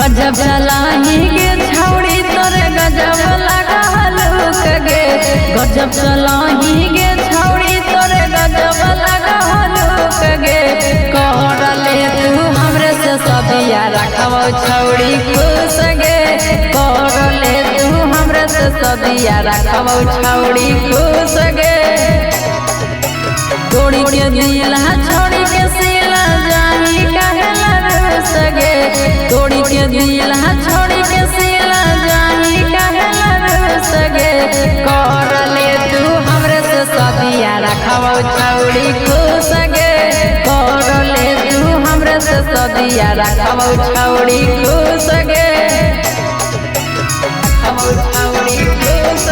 गजब चलाही गे छौड़ी तोरे गजब लगा लुक गे गजब चलाही गे छौड़ी तोरे गजब लगा लुक गे कर ले तू हमरे से सदिया रखबो छौड़ी खुश गे कर ले तू हमरे से सदिया रखबो छौड़ी खुश गे तोड़ी के दिला छोड़ी के सिला जाही कहला रुस गे तोड़ी के दिला छोड़ी के सिला जाही कहला रुस गे कर ले तू हमरे से सदिया रखबो छौड़ी खुश गे कर ले तू हमरे से सदिया रखबो छौड़ी खुश गे रखबो छौड़ी खुश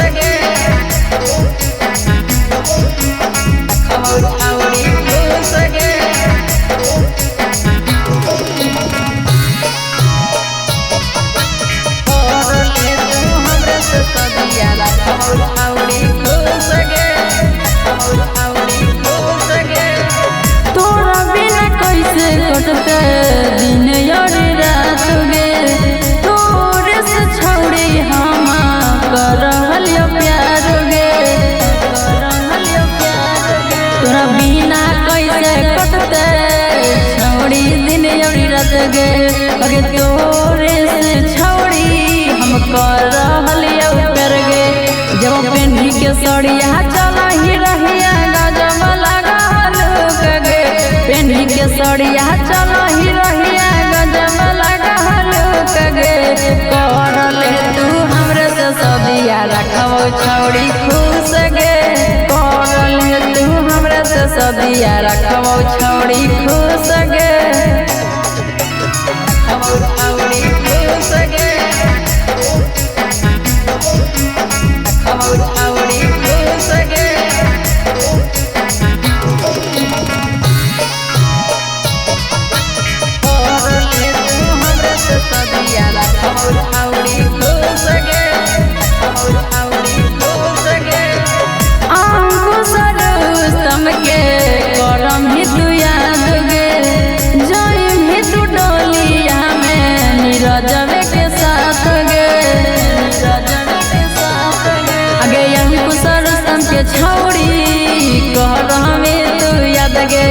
गे तोरा बिना कैसे कटते दिन और रात गे तोरे से छौड़ी हम कर रहलियो प्यार गे तोरा बिना कैसे कटते छौड़ी दिन और रात गे अगे तोरे से छौड़ी हम कर रहलियो प्यार गे जब पेन्ही के सड़िया चला ही रहिया गजब लगा लुक गे पेन्ही के सड़िया चला ही रहिया गजब लगा लुक गे कर ले तू हमरे से सदिया रखबो छौड़ी खुश गे कर ले तू हमरे से सदिया रखबो छौड़ी खुश गे रखबो छौड़ी खुश गे रखबो छौड़ी खुश गे सदिया रखबो छौड़ी खुश गे छौड़ी खुश गे अंकुश रुस्तम के करम ही तू याद गे जाइम ही तू डोलिया में नीरजवे के साथ गे अगे अंकुश रुस्तम के छौड़ी कर हमें तू याद गे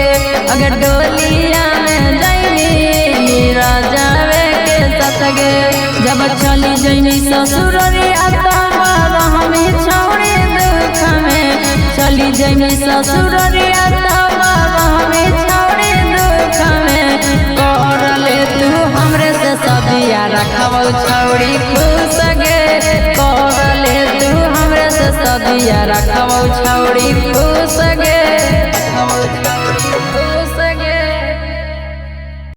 अगे डोलिया में जाइमी नीरजवे गे जब चली जइनी ससुररिया तब हमें छौड़ी दुख में चली जइनी ससुररिया तब हमें छौड़ी दुख में कर ले तू हमरे से सदिया रखबो छौड़ी खुश गे कर ले तू हमरे से सदिया रखबो छौड़ी खुश गे।